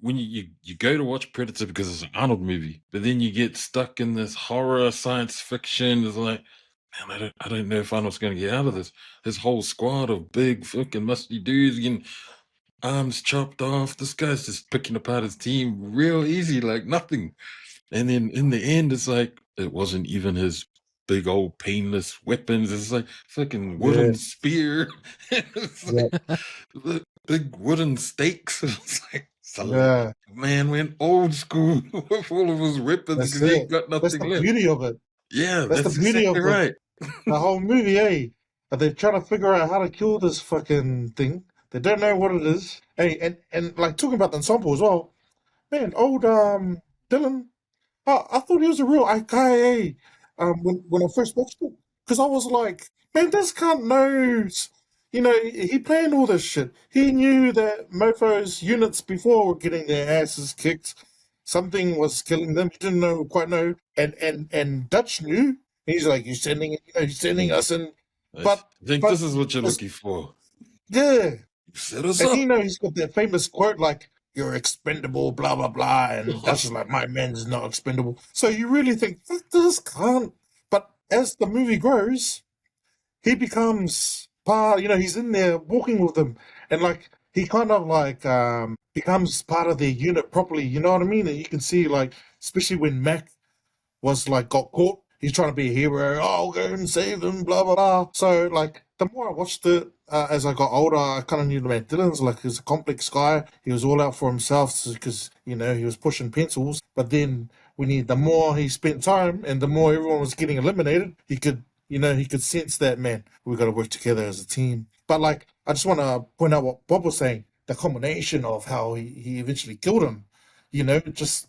when you go to watch Predator because it's an Arnold movie, but then you get stuck in this horror science fiction. It's like, man, I don't know if Arnold's going to get out of this. His whole squad of big fucking musty dudes getting arms chopped off. This guy's just picking apart his team real easy, like nothing. And then in the end, it's like it wasn't even his big old painless weapons. It's like fucking Yeah, wooden spear. It's yeah, like big wooden stakes. It's like yeah. man went old school with all of his weapons That's because he it. ain't got That's nothing the left. beauty of it. Yeah, That's the that's beauty exactly of right. the whole movie, eh? But they're trying to figure out how to kill this fucking thing. They don't know what it is. Hey, and like talking about the ensemble as well. Man, old Dylan. I thought he was a real guy, eh? When I first watched it, because I was like, man, this cunt knows. You know, he planned all this shit. He knew that Mofo's units before were getting their asses kicked. Something was killing them. He didn't quite know. And Dutch knew. He's like, you're sending us in. I But think but this is what you're it's, looking for. yeah, You set us and up. he's got that famous quote like, "You're expendable," blah blah blah, and Dutch is like, "My man's not expendable." So you really think, fuck this cunt. But as the movie grows, he becomes part. You know, he's in there walking with them, and like he kind of like becomes part of their unit properly. You know what I mean? And you can see like, especially when Mac was like got caught. He's trying to be a hero. Oh, I'll go and save them. Blah blah blah. So like the more I watched it as I got older, I kind of knew the man Dylan's like he's a complex guy. He was all out for himself because you know he was pushing pencils. But then the more he spent time and the more everyone was getting eliminated, he could he could sense that man. We got to work together as a team. But like I just want to point out what Bob was saying. The combination of how he eventually killed him. You know, just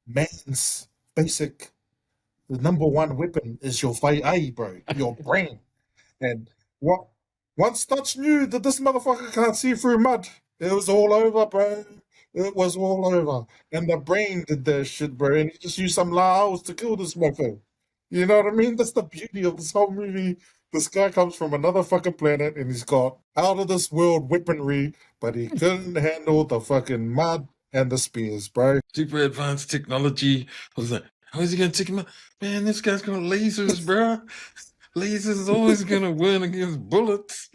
man's basic the number one weapon is your bro, your brain. And what once Dutch knew that this motherfucker can't see through mud, it was all over, bro. It was all over. And the brain did that shit, bro. And he just used some laos to kill this motherfucker. You know what I mean? That's the beauty of this whole movie. This guy comes from another fucking planet and he's got out of this world weaponry, but he couldn't handle the fucking mud and the spears, bro. Super advanced technology. I was like, how is he gonna take him out? Man, this guy's got lasers, bro. Lasers is always gonna win against bullets.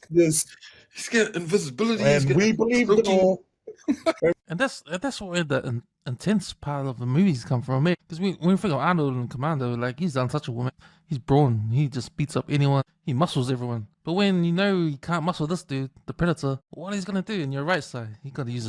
Yes. He's got invisibility. He's And got we believed it cloaking. all. And that's where the intense part of the movies come from, man. Because when we think of Arnold and Commando, like he's untouchable, man. He's brawn. He just beats up anyone. He muscles everyone. But when you know you can't muscle this dude, the Predator, what he's gonna do? In your right side, he gotta use his